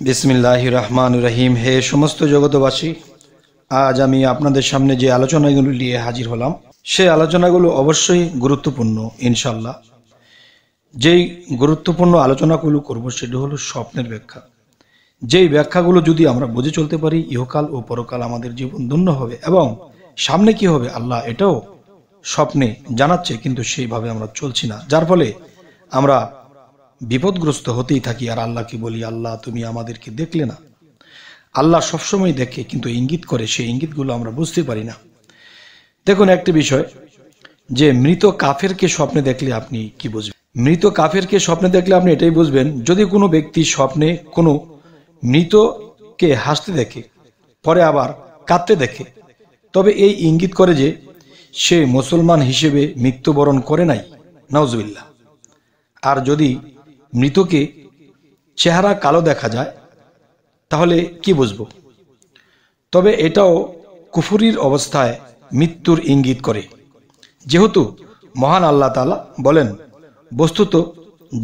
বিসমিল্লাহির রহমানির রহিম। হে সমস্ত জগতবাসী, আজ আমি আপনাদের সামনে যে আলোচনাগুলো নিয়ে হাজির হলাম সেই আলোচনাগুলো অবশ্যই গুরুত্বপূর্ণ। ইনশাল্লাহ যেই গুরুত্বপূর্ণ আলোচনাগুলো করব সেটা হলো স্বপ্নের ব্যাখ্যা। যেই ব্যাখ্যাগুলো যদি আমরা বুঝে চলতে পারি, ইহকাল ও পরকাল আমাদের জীবন ধন্য হবে এবং সামনে কি হবে আল্লাহ এটাও স্বপ্নে জানাচ্ছে, কিন্তু সেইভাবে আমরা চলছি না, যার ফলে আমরা বিপদগ্রস্ত হতেই থাকি। আর আল্লাহকে বলি, আল্লাহ তুমি আমাদেরকে দেখলে না। আল্লাহ সবসময় দেখে, কিন্তু ইঙ্গিত করে, সেই ইঙ্গিতগুলো আমরা বুঝতে পারি না। দেখুন একটা বিষয়, যে মৃত কাফেরকে স্বপ্নে দেখলে আপনি কি বুঝবেন? মৃত কাফেরকে স্বপ্নে দেখলে আপনি এটাই বুঝবেন, যদি কোনো ব্যক্তি স্বপ্নে কোনো মৃতকে হাসতে দেখে, পরে আবার কাঁদতে দেখে, তবে এই ইঙ্গিত করে যে সে মুসলমান হিসেবে মৃত্যুবরণ করে নাই, নাউজুবিল্লাহ। আর যদি মৃতকে চেহারা কালো দেখা যায় তাহলে কি বুঝবো? তবে এটাও কুফরির অবস্থায় মৃত্যুর ইঙ্গিত করে, যেহেতু মহান আল্লাহ তাআলা বলেন, বস্তুত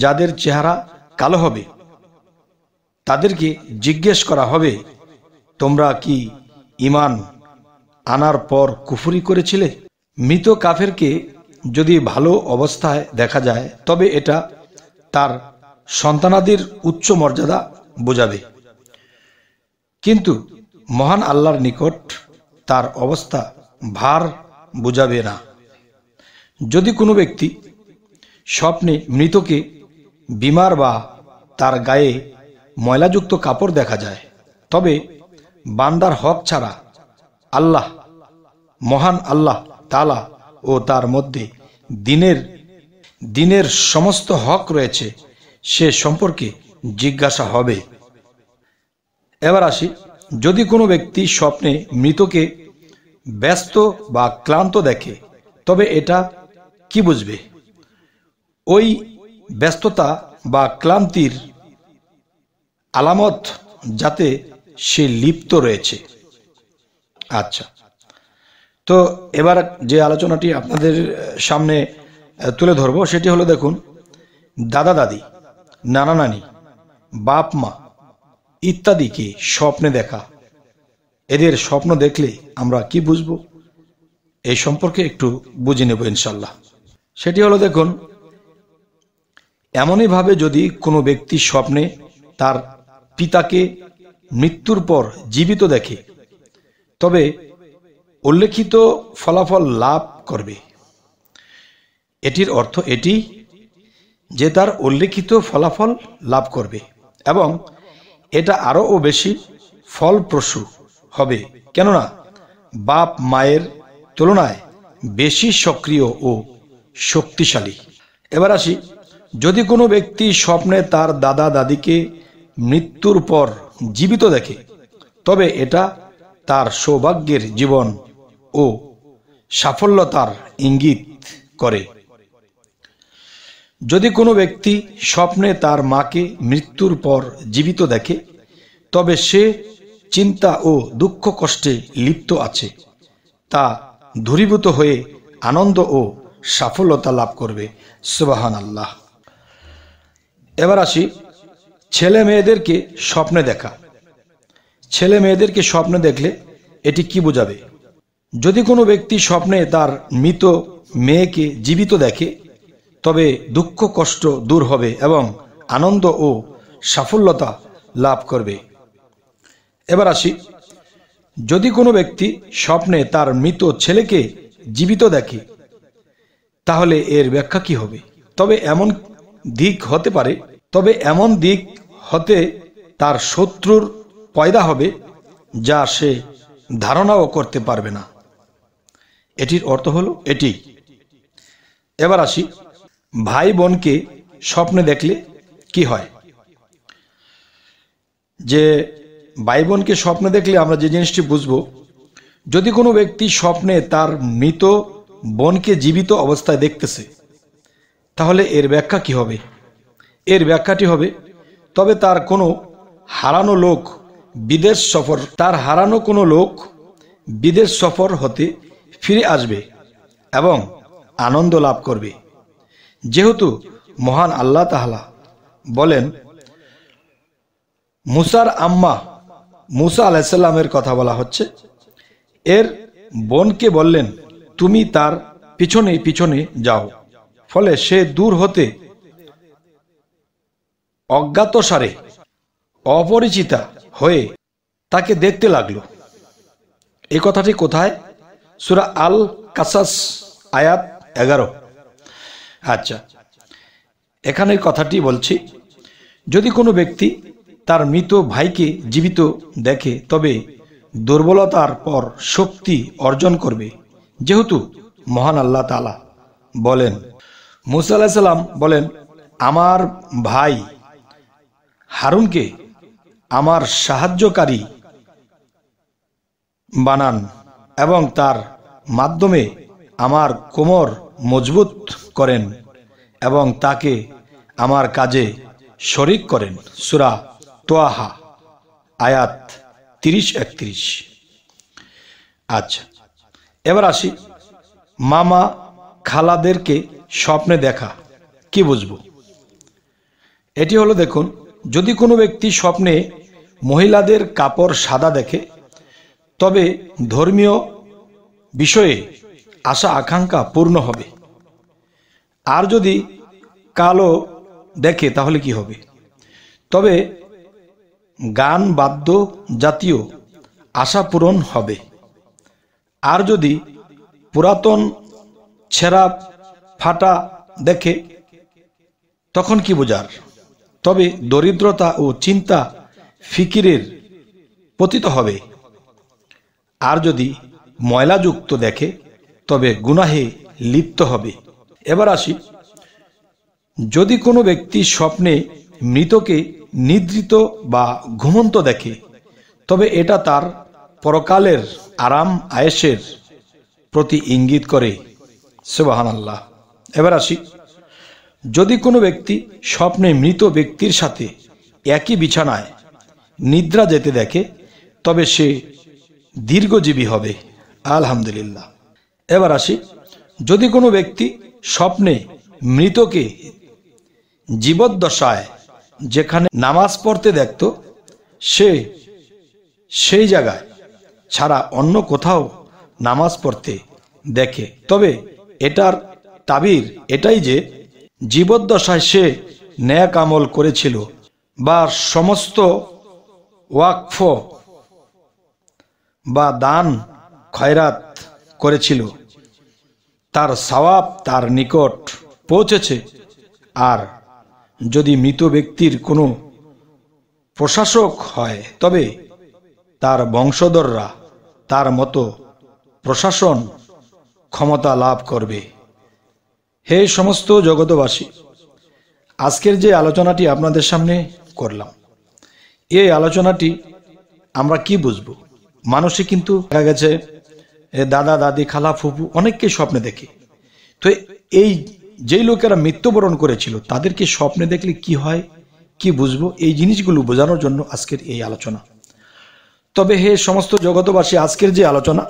যাদের চেহারা কালো হবে তাদেরকে জিজ্ঞেস করা হবে, তোমরা কি ঈমান আনার পর কুফরি করেছিলে? মৃত কাফেরকে যদি ভালো অবস্থায় দেখা যায় তবে এটা তার সন্তানাদির উচ্চ মর্যাদা বোঝাবে, কিন্তু মহান আল্লাহর নিকট তার অবস্থা ভার বোঝাবে না। যদি কোনো ব্যক্তি স্বপ্নে মৃতকে বিমার বা তার গায়ে ময়লাযুক্ত কাপড় দেখা যায়, তবে বান্দার হক ছাড়া আল্লাহ, মহান আল্লাহ তাআলা ও তার মধ্যে দিনের সমস্ত হক রয়েছে, সে সম্পর্কে জিজ্ঞাসা হবে। এবার আসি, যদি কোনো ব্যক্তি স্বপ্নে মৃতকে ব্যস্ত বা ক্লান্ত দেখে তবে এটা কি বুঝবে? ওই ব্যস্ততা বা ক্লান্তির আলামত যাতে সে লিপ্ত রয়েছে। আচ্ছা, তো এবার যে আলোচনাটি আপনাদের সামনে তুলে ধরবো সেটি হলো, দেখুন, দাদা দাদি, নানা নানি, বাপ মা ইত্যাদিকে স্বপ্নে দেখা। এদের স্বপ্ন দেখলে আমরা কি বুঝবো এই সম্পর্কে একটু বুঝে নেব ইনশাল্লাহ। সেটি হলো, দেখুন, এমনই ভাবে যদি কোনো ব্যক্তি স্বপ্নে তার পিতাকে মৃত্যুর পর জীবিত দেখে তবে উল্লেখিত ফলাফল লাভ করবে। এটির অর্থ এটি যে তার উল্লেখিত ফলাফল লাভ করবে এবং এটা আরও বেশি ফলপ্রসূ হবে, কেননা বাপ মায়ের তুলনায় বেশি সক্রিয় ও শক্তিশালী। এবার আসি, যদি কোনো ব্যক্তি স্বপ্নে তার দাদা দাদিকে মৃত্যুর পর জীবিত দেখে তবে এটা তার সৌভাগ্যের জীবন ও সাফল্যতার ইঙ্গিত করে। যদি কোনো ব্যক্তি স্বপ্নে তার মাকে মৃত্যুর পর জীবিত দেখে তবে সে চিন্তা ও দুঃখ কষ্টে লিপ্ত আছে, তা দূরীভূত হয়ে আনন্দ ও সাফল্যতা লাভ করবে। সুবহানাল্লাহ। এবার আসি, ছেলে মেয়েদেরকে স্বপ্নে দেখা। ছেলে মেয়েদেরকে স্বপ্নে দেখলে এটি কি বোঝাবে? যদি কোনো ব্যক্তি স্বপ্নে তার মৃত মেয়েকে জীবিত দেখে তবে দুঃখ কষ্ট দূর হবে এবং আনন্দ ও সাফল্যতা লাভ করবে। এবার আসি, যদি কোনো ব্যক্তি স্বপ্নে তার মৃত ছেলেকে জীবিত দেখে তাহলে এর ব্যাখ্যা কি হবে? তবে এমন দিক হতে তার শত্রুর পয়দা হবে যা সে ধারণাও করতে পারবে না। এটির অর্থ হলো এটি। এবার আসি, ভাই বোনকে স্বপ্নে দেখলে কি হয়? যে ভাই বোনকে স্বপ্নে দেখলে আমরা যে জিনিসটি বুঝবো, যদি কোনো ব্যক্তি স্বপ্নে তার মৃত বোনকে জীবিত অবস্থায় দেখতেছে তাহলে এর ব্যাখ্যা কি হবে? এর ব্যাখ্যাটি হবে, তবে তার কোনো হারানো লোক বিদেশ সফর হতে ফিরে আসবে এবং আনন্দ লাভ করবে, যেহেতু মহান আল্লাহ তাআলা বলেন, মুসার আম্মা মুসা আলাইহিসসালামের কথা বলা হচ্ছে। এর বোনকে বললেন, তুমি তার পিছনে পিছনে যাও। ফলে সে দূর হতে অজ্ঞাতসারে অপরিচিতা হয়ে তাকে দেখতে লাগলো। এই কথাটি কোথায়? সূরা আল কাসাস আয়াত 11। আচ্ছা, এখানে কথাটি বলছি, যদি কোনো ব্যক্তি তার মৃত ভাইকে জীবিত দেখে তবে দুর্বলতার পর শক্তি অর্জন করবে, যেহেতু মহান আল্লাহ তাআলা বলেন, মুসা আলাইহিস সালাম বলেন, আমার ভাই হারুনকে আমার সাহায্যকারী বানান এবং তার মাধ্যমে আমার কোমর মজবুত করেন এবং তাকে আমার কাজে শরিক করেন। সূরা তোয়াহা আয়াত 30-31। আচ্ছা, এবার আসি মামা খালাদেরকে স্বপ্নে দেখা কি বুঝবো। এটি হলো, দেখুন, যদি কোনো ব্যক্তি স্বপ্নে মহিলাদের কাপড় সাদা দেখে তবে ধর্মীয় বিষয়ে আশা আকাঙ্ক্ষা পূর্ণ হবে। আর যদি কালো দেখে তাহলে কি হবে? তবে গান বাদ্য জাতীয় আশা পূরণ হবে। আর যদি পুরাতন ছেঁড়া ফাটা দেখে তখন কি বোঝার? তবে দরিদ্রতা ও চিন্তা ফিকিরের পতিত হবে। আর যদি ময়লাযুক্ত দেখে তবে গুনাহে লিপ্ত হবে। এবার আসি, যদি কোনো ব্যক্তি স্বপ্নে মৃতকে নিদ্রিত বা ঘুমন্ত দেখে তবে এটা তার পরকালের আরাম আয়েশের প্রতি ইঙ্গিত করে। সুবহানাল্লাহ। এবার আসি, যদি কোনো ব্যক্তি স্বপ্নে মৃত ব্যক্তির সাথে একই বিছানায় নিদ্রা যেতে দেখে তবে সে দীর্ঘজীবী হবে। আলহামদুলিল্লাহ। এবার আসি, যদি কোনো ব্যক্তি স্বপ্নে মৃতকে জীবদ্দশায় যেখানে নামাজ পড়তে দেখত সে সেই জায়গায় ছাড়া অন্য কোথাও নামাজ পড়তে দেখে তবে এটার তাবির এটাই যে জীবদ্দশায় সে নেক আমল করেছিল বা সমস্ত ওয়াকফ বা দান খয়রাত করেছিল, তার সওয়াব তার নিকট পৌঁছেছে। আর যদি মৃত ব্যক্তির কোনো প্রশাসক হয় তবে তার বংশধররা তার মতো প্রশাসন ক্ষমতা লাভ করবে। হে সমস্ত জগতবাসী, আজকের যে আলোচনাটি আপনাদের সামনে করলাম, এই আলোচনাটি আমরা কি বুঝবো? মানুষই কিন্তু দেখা গেছে দাদা দাদি খালা ফুফু অনেককে স্বপ্নে দেখে। তো এই যেই লোকেরা মৃত্যুবরণ করেছিল তাদেরকে স্বপ্নে দেখলে কি হয়, কি বুঝবো, এই জিনিসগুলো বোঝানোর জন্য আজকের এই আলোচনা। তবে হে সমস্ত জগতবাসী, আজকের যে আলোচনা,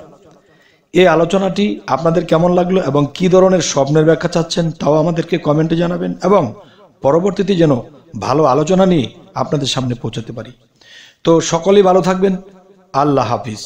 এই আলোচনাটি আপনাদের কেমন লাগলো এবং কি ধরনের স্বপ্নের ব্যাখ্যা চাচ্ছেন তাও আমাদেরকে কমেন্টে জানাবেন এবং পরবর্তীতে যেন ভালো আলোচনা নিয়ে আপনাদের সামনে পৌঁছাতে পারি। তো সকলেই ভালো থাকবেন। আল্লাহ হাফিজ।